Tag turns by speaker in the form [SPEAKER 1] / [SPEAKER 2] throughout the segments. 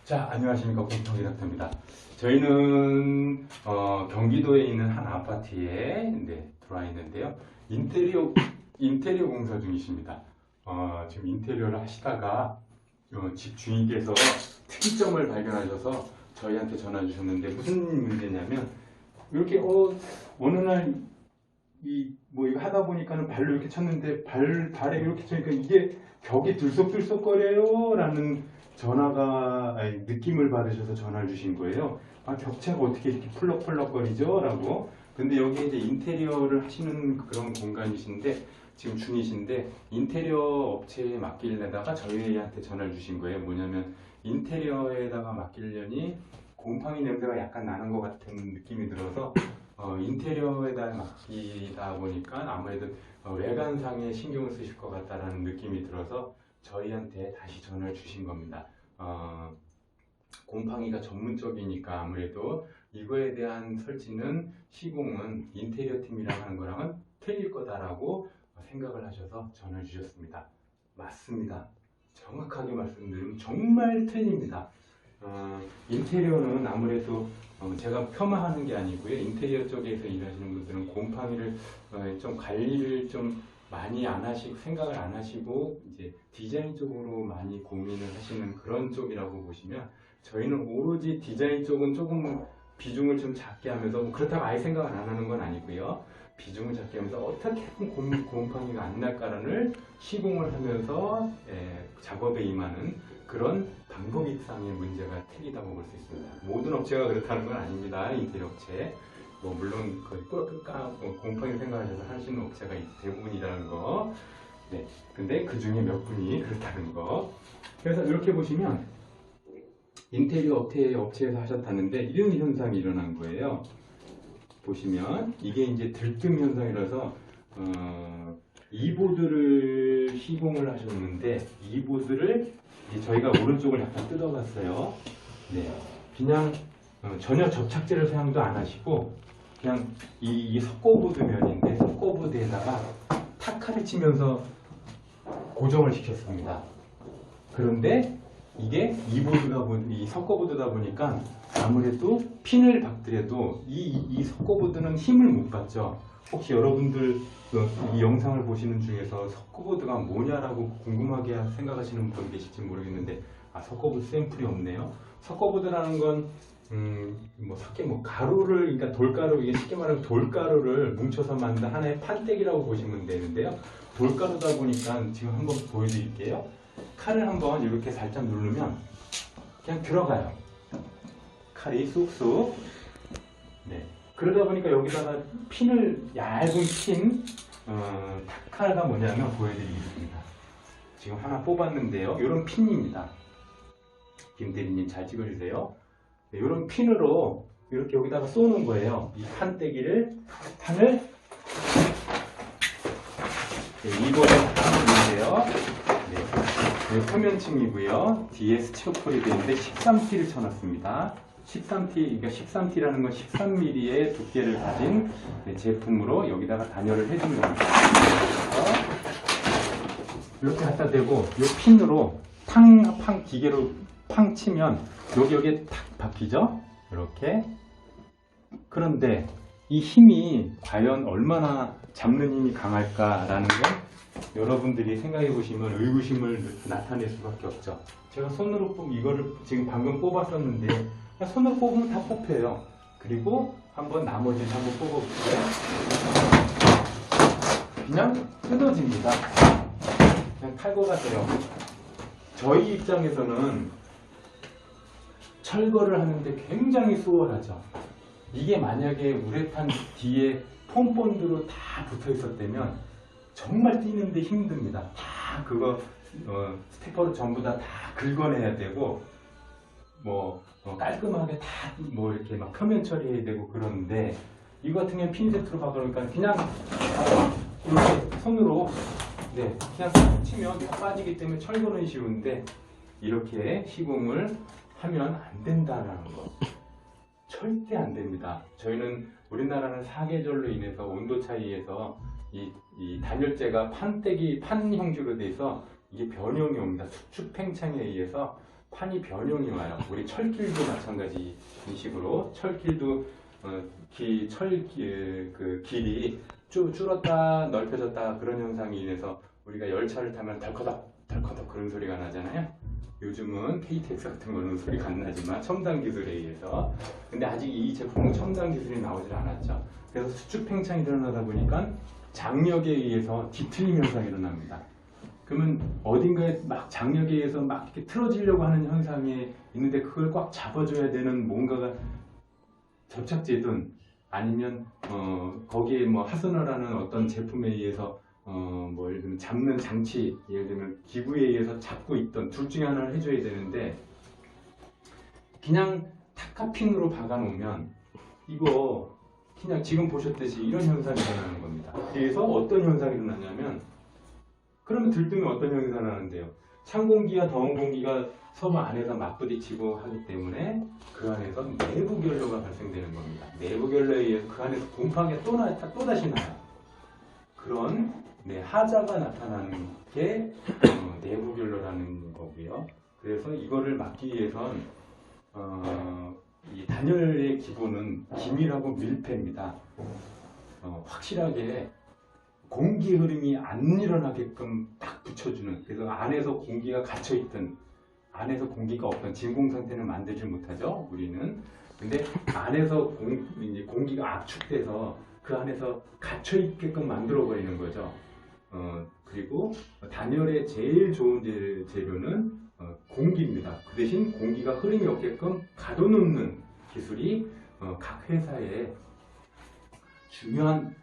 [SPEAKER 1] 자, 안녕하십니까. 곰팡이 닥터입니다. 저희는 경기도에 있는 한 아파트에 들어와 있는데요. 인테리어 공사 중이십니다. 지금 인테리어를 하시다가 집 주인께서 특이점을 발견하셔서 저희한테 전화 주셨는데, 무슨 문제냐면 이렇게 어느 날 이거 하다 보니까는 발로 이렇게 쳤는데 발에 이렇게 쳐니까 이게 벽이 들썩들썩거려요 라는 느낌을 받으셔서 전화를 주신 거예요. 벽체가 어떻게 이렇게 펄럭펄럭거리죠? 라고. 근데 여기 이제 인테리어를 하시는 그런 공간이신데, 지금 중이신데, 인테리어 업체에 맡기려다가 저희한테 전화를 주신 거예요. 뭐냐면, 인테리어에다가 맡기려니 곰팡이 냄새가 약간 나는 것 같은 느낌이 들어서, 인테리어에다 맡기다 보니까 아무래도 외관상에 신경을 쓰실 것 같다라는 느낌이 들어서 저희한테 다시 전화를 주신 겁니다. 곰팡이가 전문적이니까 아무래도 이거에 대한 설치는 시공은 인테리어 팀이랑 하는 거랑은 틀릴 거다라고 생각을 하셔서 전화를 주셨습니다. 맞습니다. 정확하게 말씀드리면 정말 틀립니다. 인테리어는 아무래도 제가 폄하하는 게 아니고요. 인테리어 쪽에서 일하시는 분들은 곰팡이를 좀 관리를 좀 많이 안 하시고, 생각을 안 하시고 이제 디자인 쪽으로 많이 고민을 하시는 그런 쪽이라고 보시면, 저희는 오로지 디자인 쪽은 조금 비중을 좀 작게 하면서, 그렇다고 아예 생각을 안 하는 건 아니고요. 비중을 작게 하면서 어떻게 하면 곰팡이가 안 날까를 시공을 하면서 작업에 임하는 그런 방법상의 문제가 틀리다고 볼 수 있습니다. 모든 업체가 그렇다는 건 아닙니다. 인테리어 업체. 물론 거의 곰팡이 생각하셔서 하시는 업체가 대부분이라는 거. 네. 근데 그 중에 몇 분이 그렇다는 거. 그래서 이렇게 보시면 인테리어 업체에서 하셨다는데 이런 현상이 일어난 거예요. 보시면 이게 이제 들뜸 현상이라서 이 보드를 시공을 하셨는데, 이 보드를 저희가 오른쪽을 약간 뜯어봤어요. 네. 그냥 전혀 접착제를 사용도 안 하시고 그냥 이 석고보드 면인데, 석고보드에다가 타카를 치면서 고정을 시켰습니다. 그런데 이게 이 석고보드다 보니까 아무래도 핀을 박더라도 이 석고보드는 힘을 못 받죠. 혹시 여러분들 이 영상을 보시는 중에서 석고보드가 뭐냐라고 궁금하게 생각하시는 분 계실지 모르겠는데, 석고보드 샘플이 없네요. 석고보드라는 건 가루를, 그러니까 돌가루, 이게 쉽게 말하면 돌가루를 뭉쳐서 만든 하나의 판때기라고 보시면 되는데요. 돌가루다 보니까 지금 한번 보여드릴게요. 칼을 한번 이렇게 살짝 누르면 그냥 들어가요. 칼이 쑥쑥. 네. 그러다 보니까 여기다가 얇은 핀, 타카가 뭐냐면 보여드리겠습니다. 지금 하나 뽑았는데요. 이런 핀입니다. 김대리님 잘 찍어주세요. 네, 이런 핀으로 이렇게 여기다가 쏘는 거예요. 이 판을 이번에 닦아주는데요. 네, 표면층이고요. 뒤에 스티로폴이 되는데 13T를 쳐놨습니다. 13T, 그러니까 13T라는 건 13mm의 두께를 가진 제품으로 여기다가 단열을 해준 겁니다. 이렇게 갖다 대고 이 핀으로 기계로 팡 치면 여기에 탁 박히죠? 이렇게. 그런데 이 힘이 과연 얼마나 잡는 힘이 강할까라는 건 여러분들이 생각해 보시면 의구심을 나타낼 수밖에 없죠. 제가 손으로 이거를 지금 방금 뽑았었는데, 손으로 뽑으면 다 뽑혀요. 그리고 한번 나머지를 한번 뽑아볼게요. 그냥 뜯어집니다. 그냥 탈거가 돼요. 저희 입장에서는 철거를 하는데 굉장히 수월하죠. 이게 만약에 우레탄 뒤에 폼본드로 다 붙어 있었다면 정말 띄는데 힘듭니다. 다 그거 스티커를 전부 다 긁어내야 되고, 깔끔하게 다 이렇게 막 표면 처리해야 되고 그러는데, 이거 같은 경우는 핀세트로 가보니까 그냥 이렇게 손으로 그냥 치면 다 빠지기 때문에 철거는 쉬운데, 이렇게 시공을 하면 안 된다는 거. 절대 안 됩니다. 저희는 우리나라는 사계절로 인해서 온도 차이에서 이 이 단열재가 판 형주로 돼서 이게 변형이 옵니다. 수축 팽창에 의해서 판이 변형이 와요. 우리 철길도 마찬가지 이 식으로 철길도 그 길이 줄었다 넓혀졌다 그런 현상이 인해서 우리가 열차를 타면 덜커덕 그런 소리가 나잖아요. 요즘은 KTX 같은 거는 소리가 안 나지만 첨단 기술에 의해서. 근데 아직 이 제품은 첨단 기술이 나오질 않았죠. 그래서 수축 팽창이 일어나다 보니까 장력에 의해서 뒤틀림 현상이 일어납니다. 그러면 어딘가에 막 장력에 의해서 막 이렇게 틀어지려고 하는 현상이 있는데 그걸 꽉 잡아줘야 되는 뭔가가 접착제든 아니면 거기에 뭐 하스너라는 어떤 제품에 의해서 뭐 예를 들면 잡는 장치, 예를 들면 기구에 의해서 잡고 있던 둘 중에 하나를 해줘야 되는데 그냥 타카핀으로 박아놓으면 이거 그냥 지금 보셨듯이 이런 현상이 일어나는 겁니다. 그래서 어떤 현상이 일어나냐면 그러면 들뜨면 어떤 현상이 일어나는데요. 찬 공기와 더운 공기가 서로 안에서 맞부딪히고 하기 때문에 그 안에서 내부 결로가 발생되는 겁니다. 내부 결로에 의해서 그 안에서 곰팡이가 또다시 나요. 그런 하자가 나타나는 게 내부 결로라는 거고요. 그래서 이거를 막기 위해선 이 단열의 기본은 기밀하고 밀폐입니다. 확실하게 공기 흐름이 안 일어나게끔 딱 붙여주는, 그래서 안에서 공기가 갇혀있든 안에서 공기가 없던 진공 상태는 만들지 못하죠, 우리는. 근데 안에서 이제 공기가 압축돼서 그 안에서 갇혀있게끔 만들어 버리는 거죠. 그리고 단열의 제일 좋은 재료는 공기입니다. 그 대신 공기가 흐름이 없게끔 가둬놓는 기술이 각 회사의 중요한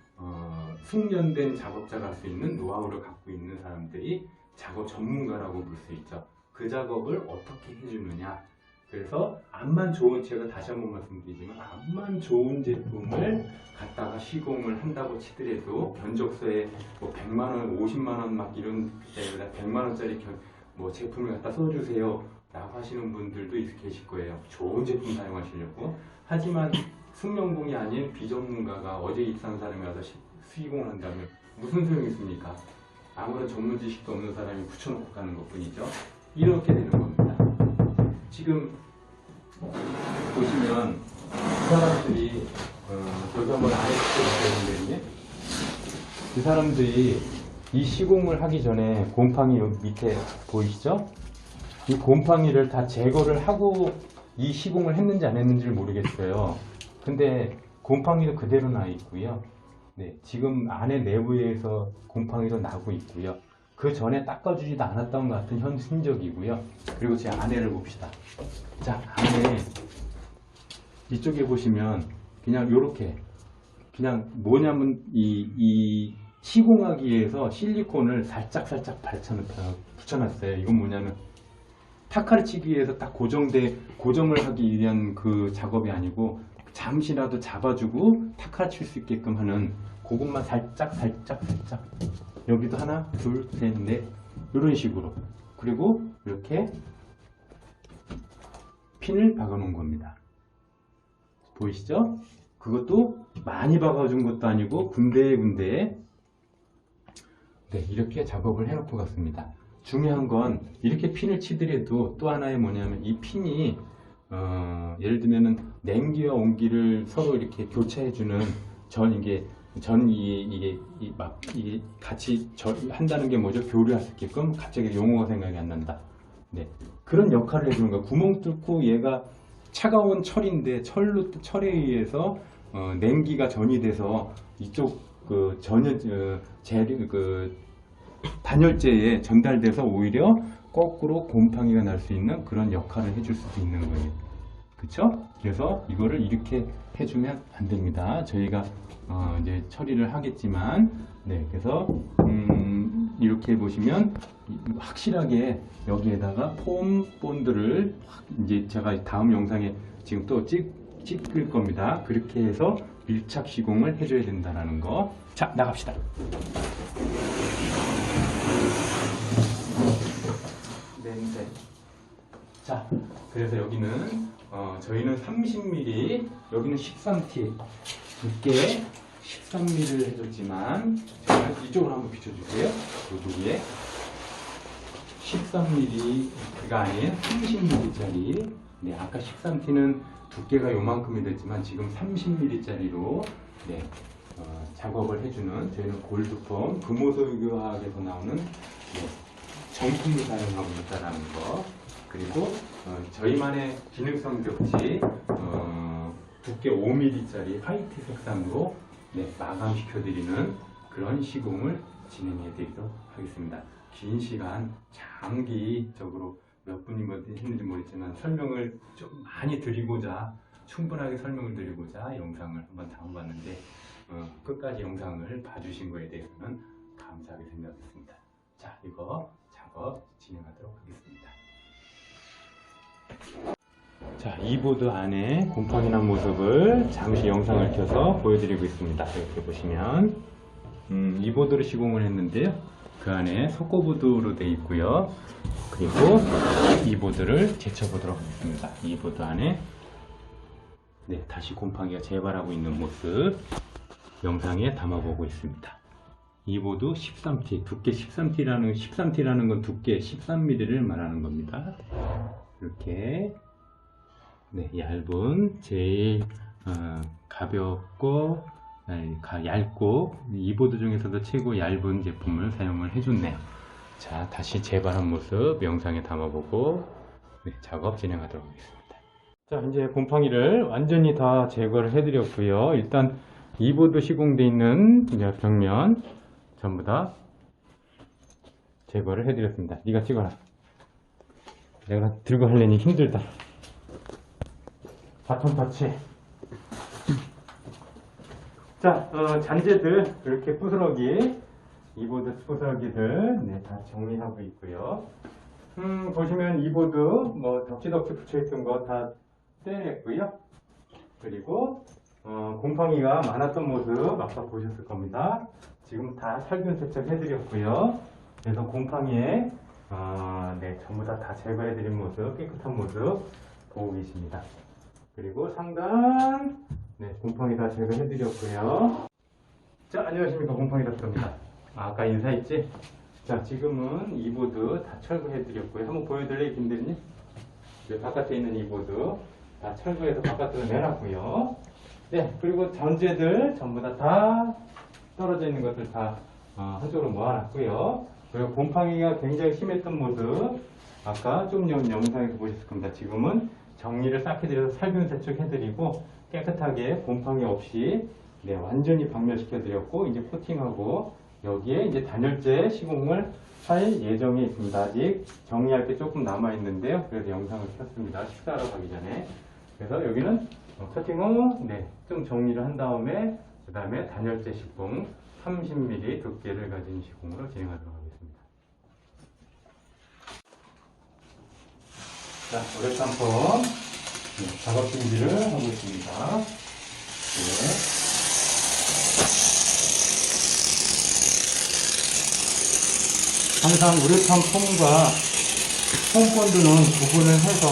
[SPEAKER 1] 숙련된 작업자가 할 수 있는 노하우를 갖고 있는 사람들이 작업 전문가라고 볼 수 있죠. 그 작업을 어떻게 해주느냐. 그래서 암만 좋은, 제가 다시 한번 말씀드리지만 암만 좋은 제품을 갖다가 시공을 한다고 치더라도 견적서에 뭐 100만원, 50만원 막 이런 데다 100만원짜리 뭐 제품을 갖다 써주세요 라고 하시는 분들도 계실 거예요. 좋은 제품 사용하시려고. 하지만 숙련공이 아닌 비전문가가 어제 입사한 사람이 와서 시공을 한다면 무슨 소용이 있습니까? 아무런 전문 지식도 없는 사람이 붙여놓고 가는 것 뿐이죠. 이렇게 되는 겁니다. 지금 보시면 그 사람들이 저기 한번 아래 보시면 그 사람들이 이 시공을 하기 전에 곰팡이 여기 밑에 보이시죠? 이 곰팡이를 다 제거를 하고 이 시공을 했는지 안 했는지를 모르겠어요. 근데 곰팡이도 그대로 나 있고요. 네, 지금 안에 내부에서 곰팡이도 나고 있고요. 그 전에 닦아주지도 않았던 것 같은 흔적이고요. 그리고 제 안에를 봅시다. 자, 안에 이쪽에 보시면 그냥 요렇게 그냥 뭐냐면 이 시공하기 위해서 실리콘을 살짝 붙여놨어요. 이건 뭐냐면 타카를 치기 위해서 딱 고정을 하기 위한 그 작업이 아니고 잠시라도 잡아주고 타카를 칠 수 있게끔 하는 그것만 살짝 여기도 하나 둘 셋 넷 이런 식으로, 그리고 이렇게 핀을 박아 놓은 겁니다. 보이시죠? 그것도 많이 박아준 것도 아니고 군데군데 이렇게 작업을 해놓고 갔습니다. 중요한 건 이렇게 핀을 치더라도 또 하나의 뭐냐면 이 핀이 예를 들면은 냉기와 온기를 서로 이렇게 교차해주는 이게 같이 한다는 게 뭐죠? 교류할 수 있게끔. 갑자기 용어가 생각이 안 난다. 네, 그런 역할을 해주는 거야. 구멍 뚫고 얘가 차가운 철인데 철에 의해서 냉기가 전이 돼서 이쪽 단열재에 전달돼서 오히려 거꾸로 곰팡이가 날 수 있는 그런 역할을 해줄 수도 있는 거예요. 그쵸? 그래서 이거를 이렇게 해주면 안 됩니다. 저희가 이제 처리를 하겠지만, 네, 그래서 이렇게 보시면 확실하게 여기에다가 폼 본드를 이제 제가 다음 영상에 지금 또 찍을 겁니다. 그렇게 해서 밀착 시공을 해줘야 된다는 거. 자, 나갑시다. 냄새. 자, 그래서 여기는 저희는 30mm, 여기는 13T 두께 13mm를 해줬지만 저는 이쪽으로 한번 비춰주세요. 요 위에 13mm가 아닌 30mm짜리, 네, 아까 13T는 두께가 요만큼이 됐지만 지금 30mm짜리로 네, 작업을 해주는, 저희는 골드폼 금호석유화학에서 나오는 네, 정품을 사용하고 있다는 거, 그리고 저희만의 기능성 벽지 두께 5mm짜리 화이트 색상으로 네, 마감시켜드리는 그런 시공을 진행해 드리도록 하겠습니다. 긴 시간 장기적으로 몇 분이 했는지 모르겠지만 설명을 좀 많이 드리고자, 충분하게 설명을 드리고자 영상을 한번 담아봤는데 끝까지 영상을 봐주신 거에 대해서는 감사하게 생각했습니다. 자, 이거 작업 진행하도록 하겠습니다. 자, 이 보드 안에 곰팡이 난 모습을 잠시 영상을 켜서 보여드리고 있습니다. 이렇게 보시면 이 보드로 시공을 했는데요, 그 안에 석고보드로 되어 있고요. 그리고 이 보드를 제쳐보도록 하겠습니다. 이 보드 안에 네, 다시 곰팡이가 재발하고 있는 모습 영상에 담아보고 있습니다. 이 보드 13T, 두께 13T라는 건 두께 13mm를 말하는 겁니다. 이렇게 네, 얇은, 제일 가볍고 얇고 이 보드 중에서도 최고 얇은 제품을 사용을 해줬네요. 자, 다시 재발한 모습 영상에 담아보고 네, 작업 진행하도록 하겠습니다. 자, 이제 곰팡이를 완전히 다 제거를 해드렸고요. 일단 이 보드 시공되어 있는 벽면 전부 다 제거를 해드렸습니다. 네가 찍어라. 내가 들고 하려니 힘들다. 바톤 터치. 자, 잔재들 이렇게 부스러기, 이 보드 부스러기들 네, 다 정리하고 있고요. 보시면 이 보드 뭐 덕지덕지 붙여있던 거 다 떼냈고요. 그리고 곰팡이가 많았던 모습 아까 보셨을 겁니다. 지금 다 살균 세척 해드렸고요. 그래서 곰팡이에 네, 전부 다 제거해드린 모습, 깨끗한 모습 보고 계십니다. 그리고 상단 네, 곰팡이 다 제거해드렸고요. 자, 안녕하십니까, 곰팡이 닥터입니다. 아까 인사했지? 자, 지금은 이 보드 다 철거해드렸고요. 한번 보여드릴래요, 김대리님? 바깥에 있는 이 보드 다 철거해서 바깥으로 내놨고요. 네, 그리고 전재들 전부 다 떨어져 있는 것들 다 한쪽으로 모아놨고요. 그리고 곰팡이가 굉장히 심했던 모습 아까 좀 영상에서 보셨을 겁니다. 지금은 정리를 싹 해드려서 살균 세척해드리고 깨끗하게 곰팡이 없이 네, 완전히 박멸시켜드렸고 이제 코팅하고 여기에 이제 단열재 시공을 할 예정이 있습니다. 아직 정리할 게 조금 남아있는데요. 그래서 영상을 켰습니다. 식사하러 가기 전에. 그래서 여기는 커팅 후 네, 좀 정리를 한 다음에 그 다음에 단열재 시공 30mm 두께를 가진 시공으로 진행하도록 하겠습니다. 자, 우레탄폼 네, 작업 준비를 하고 있습니다. 네. 항상 우레탄 폼과 폼본드는 구분을 해서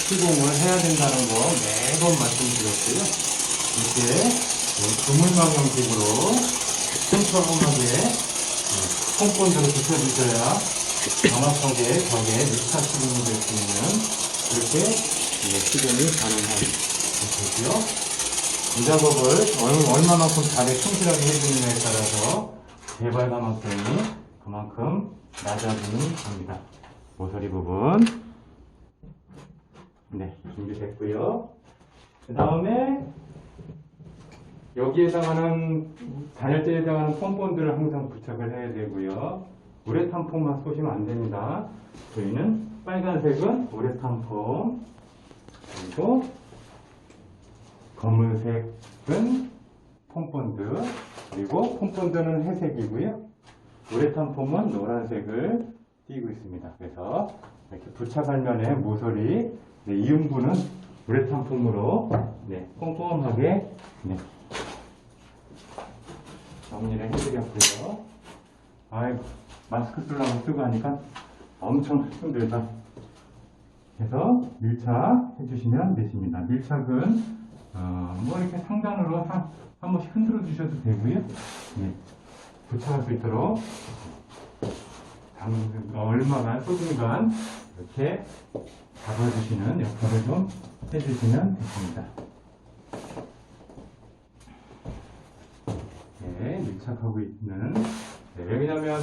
[SPEAKER 1] 시공을 해야 된다는 거 매번 말씀드렸고요. 이렇게 그물망 형식으로 틈처럼하게 폼본드를 붙여주셔야 정확하게 벽에 밀착 시공이 될 수 있는 그렇게 시공이 가능한 것이고요. 이 작업을 얼마만큼 잘해 충실하게 해주느냐에 따라서 개발 가망성이 그만큼 낮아지는 겁니다. 모서리 부분 네, 준비됐고요. 그 다음에 여기에 해당하는 단열재에 해당하는 폼본드를 항상 부착을 해야 되고요. 우레탄 폼만 쏘시면 안 됩니다. 저희는 빨간색은 우레탄 폼, 그리고 검은색은 폼본드, 그리고 폼본드는 회색이고요. 우레탄 폼은 노란색을 띄고 있습니다. 그래서 이렇게 부착할 면의 모서리 네, 이음부는 우레탄 폼으로 네, 꼼꼼하게 네, 정리를 해드렸고요. 아이고, 마스크 쓰려고 쓰고 하니까 엄청 힘들다. 그래서 밀착 해주시면 되십니다. 밀착은 뭐 이렇게 상단으로 한 번씩 흔들어 주셔도 되고요. 네, 부착할 수 있도록 얼마간 소중간 이렇게 잡아주시는 역할을 좀 해주시면 되십니다. 네, 밀착하고 있는. 네, 왜냐하면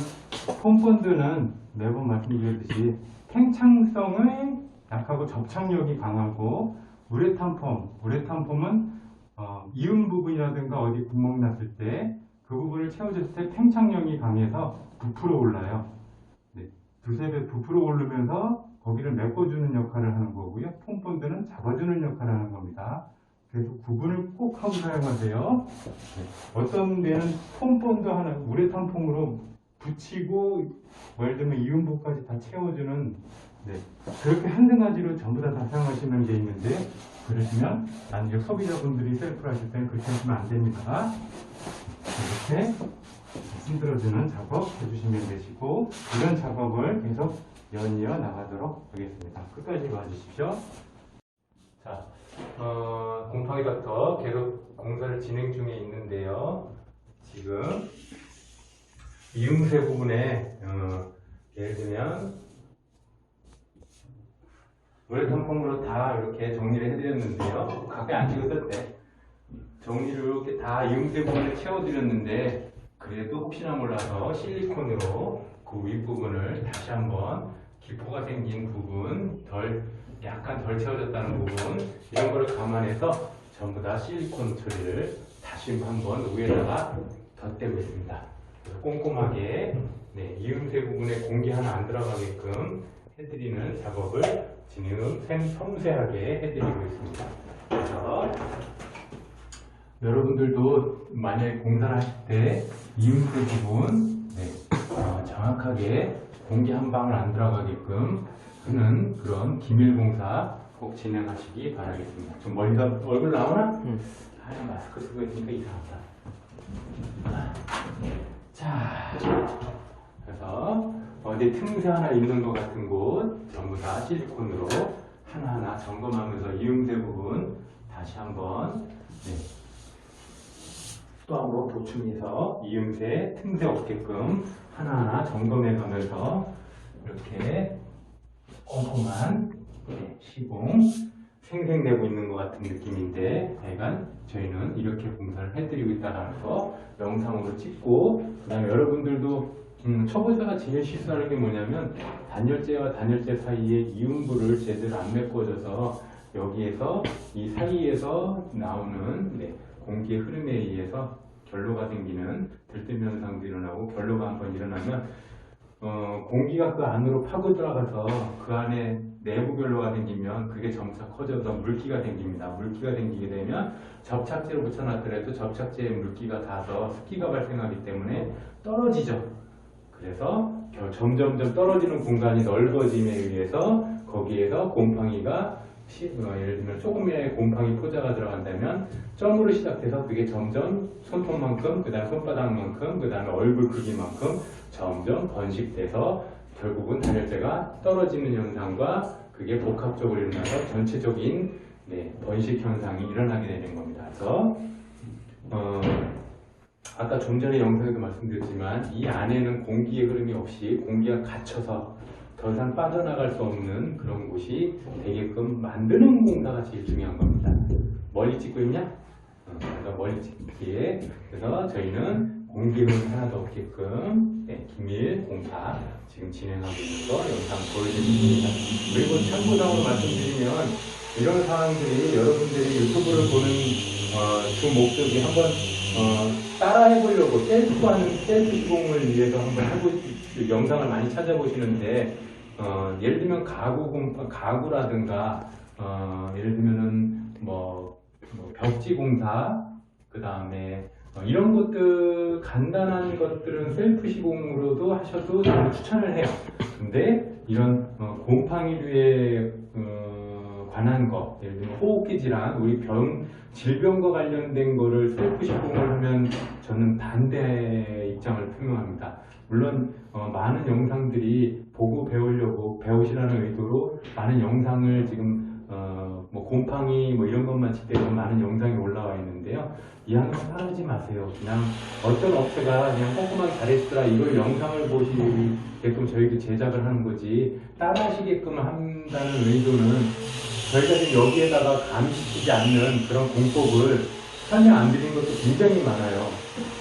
[SPEAKER 1] 폼본드는 매번 말씀드렸듯이 팽창성이 약하고 접착력이 강하고, 우레탄 폼은 이음 부분이라든가 어디 구멍 났을 때 그 부분을 채워줬을 때 팽창력이 강해서 부풀어 올라요. 네, 두세 배 부풀어 오르면서 거기를 메꿔주는 역할을 하는 거고요. 폼본드는 잡아주는 역할을 하는 겁니다. 그래서 구분을 꼭 하고 사용하세요. 네, 어떤 데는 폼본드 하나, 우레탄 폼으로 붙이고, 예를 들면 이음부까지 다 채워주는, 네, 그렇게 한 등가지로 전부 다 사용하시는 게 있는데, 그러시면 만약 소비자분들이 셀프를 하실 때는 그렇게 하시면 안 됩니다. 이렇게 흔들어주는 작업 해주시면 되시고, 이런 작업을 계속 연이어 나가도록 하겠습니다. 끝까지 봐주십시오. 자, 곰팡이 닥터 계속 공사를 진행 중에 있는데요. 지금 이음새 부분에 예를 들면 우레탄 폼으로 다 이렇게 정리를 해드렸는데요. 가까이 안 찍었을 때 정리를 이렇게 다 이음새 부분에 채워드렸는데, 그래도 혹시나 몰라서 실리콘으로 그 윗부분을 다시 한번 기포가 생긴 부분, 약간 덜 채워졌다는 부분, 이런 거를 감안해서 전부 다 실리콘 처리를 다시 한번 위에다가 덧대고 있습니다. 그래서 꼼꼼하게, 네, 이음새 부분에 공기 하나 안 들어가게끔 해드리는 작업을 지금 섬세하게 해드리고 있습니다. 그래서 여러분들도 만약에 공사를 하실 때 이음새 부분, 네, 정확하게 공기 한 방울 안 들어가게끔 하는 그런 기밀 공사 꼭 진행하시기 바라겠습니다. 좀 멀리서 얼굴 나오나? 마스크 쓰고 있으니까 이상하다. 자, 그래서 어디 틈새 하나 있는 것 같은 곳 전부 다 실리콘으로 하나하나 점검하면서 이음새 부분 다시 한번, 네, 수압으로 보충해서 이음새, 틈새 없게끔 하나하나 점검해 가면서 이렇게 꼼꼼한, 네, 시공 생생내고 있는 것 같은 느낌인데, 하여간 저희는 이렇게 공사를 해드리고 있다는 거 영상으로 찍고, 그 다음에 여러분들도 초보자가 제일 실수하는 게 뭐냐면 단열재와 단열재 사이에 이음부를 제대로 안 메꿔줘서 여기에서 이 사이에서 나오는, 네, 공기의 흐름에 의해서 결로가 생기는 들뜸 현상도 일어나고, 결로가 한번 일어나면 공기가 그 안으로 파고 들어가서 그 안에 내부 결로가 생기면 그게 점차 커져서 물기가 생깁니다. 물기가 생기게 되면 접착제를 붙여놨더라도 접착제에 물기가 닿아서 습기가 발생하기 때문에 떨어지죠. 그래서 점점점 떨어지는 공간이 넓어짐에 의해서 거기에서 곰팡이가, 예를 들면 조금의 곰팡이 포자가 들어간다면 점으로 시작해서 그게 점점 손톱만큼, 그 다음에 손바닥만큼, 그 다음에 얼굴 크기만큼 점점 번식돼서 결국은 단열재가 떨어지는 현상과 그게 복합적으로 일어나서 전체적인, 네, 번식 현상이 일어나게 되는 겁니다. 그래서 아까 좀 전에 영상에도 말씀드렸지만 이 안에는 공기의 흐름이 없이 공기가 갇혀서 더 이상 빠져나갈 수 없는 그런 곳이 되게끔 만드는 공사가 제일 중요한 겁니다. 멀리 찍고 있냐? 그래서 멀리 찍기에, 그래서 저희는 공기 흐름 하나도 없게끔, 네, 기밀 공사 지금 진행하고 있는 거 영상 보여드리겠습니다. 그리고 참고상으로 말씀드리면 이런 상황들이 여러분들이 유튜브를 보는 주 목적이 한번 따라 해보려고 셀프 시공을 위해서 한번 영상을 많이 찾아보시는데, 예를 들면 가구라든가 예를 들면은 벽지 공사, 그 다음에 이런 것들, 간단한 것들은 셀프 시공으로도 하셔도 저는 추천을 해요. 근데 이런 곰팡이류에 관한 거, 예를 들면 호흡기 질환, 우리 질병과 관련된 거를 셀프 시공을 하면 저는 반대 입장을 표명합니다. 물론 많은 영상들이 보고 배우시라는 의도로 많은 영상을 지금 뭐 곰팡이 뭐 이런 것만 칠때도 많은 영상이 올라와 있는데요. 이 항상 따르지 마세요. 그냥 어떤 업체가 그냥 꼼꼼하게 잘했더라 이걸 영상을 보시게끔 저희도 제작을 하는 거지 따라하시게끔 한다는 의도는 저희가 지금 여기에다가 가미시키지 않는 그런 공법을 설명 안 드린 것도 굉장히 많아요.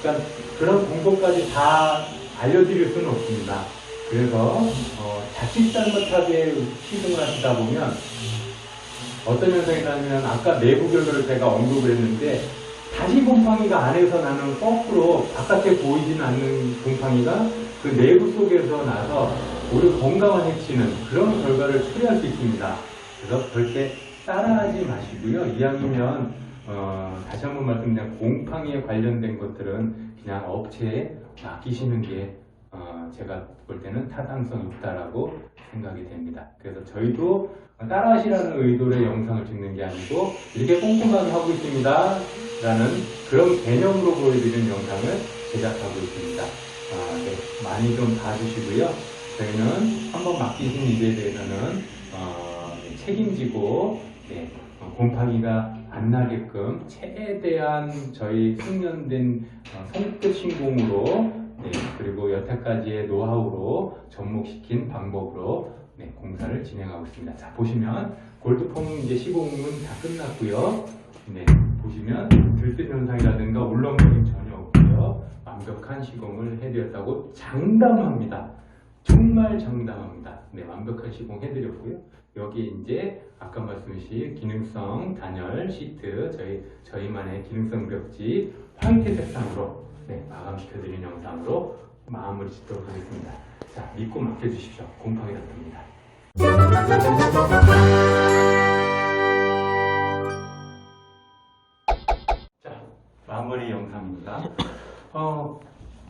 [SPEAKER 1] 그러니까 그런 공법까지 다 알려드릴 수는 없습니다. 그래서 자칫 잘못하게 시승을 하시다 보면 어떤 현상이 나면 아까 내부 결로를 제가 언급을 했는데 다시 곰팡이가 안에서 나는 거꾸로 바깥에 보이지는 않는 곰팡이가 그 내부 속에서 나서 우리 건강을 해치는 그런 결과를 초래할 수 있습니다. 그래서 절대 따라하지 마시고요. 이왕이면 다시 한번 말씀드리면 곰팡이에 관련된 것들은 그냥 업체에 맡기시는 게 제가 볼 때는 타당성이 있다라고 생각이 됩니다. 그래서 저희도 따라하시라는 의도의 영상을 찍는 게 아니고 이렇게 꼼꼼하게 하고 있습니다 라는 그런 개념으로 보여드리는 영상을 제작하고 있습니다. 네, 많이 좀 봐주시고요. 저희는 한번 맡기신 일에 대해서는 책임지고 네, 곰팡이가 안 나게끔 최대한 저희 숙련된 손끝 신공으로 네, 그리고 여태까지의 노하우로 접목시킨 방법으로 네, 공사를 진행하고 있습니다. 자, 보시면 골드폼 이제 시공은 다 끝났고요. 네, 보시면 들뜬 현상이라든가 울렁거림 전혀 없고요. 완벽한 시공을 해드렸다고 장담합니다. 정말 장담합니다. 네, 완벽한 시공 해드렸고요. 여기 이제 아까 말씀하신 기능성 단열 시트 저희만의 기능성 벽지 화이트 색상으로 네, 마감시켜드린 영상으로 마무리 짓도록 하겠습니다. 자, 믿고 맡겨주십시오. 곰팡이 닥터입니다. 자, 마무리 영상입니다.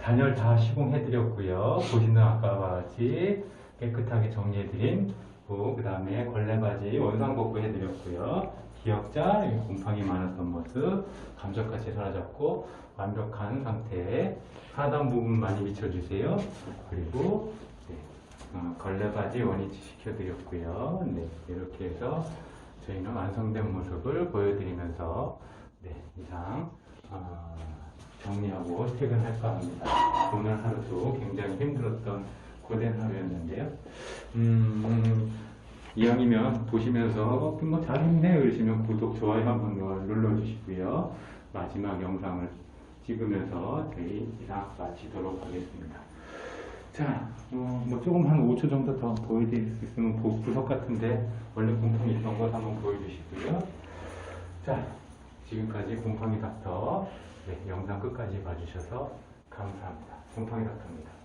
[SPEAKER 1] 단열 다 시공해드렸고요. 보시는 아까와 같이 깨끗하게 정리해드린 그 다음에 걸레바지 원상복구 해드렸고요. 기역자, 곰팡이 많았던 모습 감쪽같이 사라졌고 완벽한 상태에 하단 부분 많이 비춰주세요. 그리고 네, 걸레바지 원위치 시켜드렸고요. 네, 이렇게 해서 저희는 완성된 모습을 보여드리면서 네, 이상 정리하고 퇴근할까 합니다. 오늘 하루도 굉장히 힘들었던 고된 하루였는데요. 이왕이면 보시면서 뭐 잘했네 그러시면 구독, 좋아요 한번 눌러주시고요. 마지막 영상을 찍으면서 저희 이상 마치도록 하겠습니다. 자, 뭐 조금 한 5초 정도 더 보여드릴 수 있으면 구석 같은데 원래 곰팡이 있던 것 한번 보여주시고요. 자, 지금까지 곰팡이 닥터 네, 영상 끝까지 봐주셔서 감사합니다. 곰팡이 닥터입니다.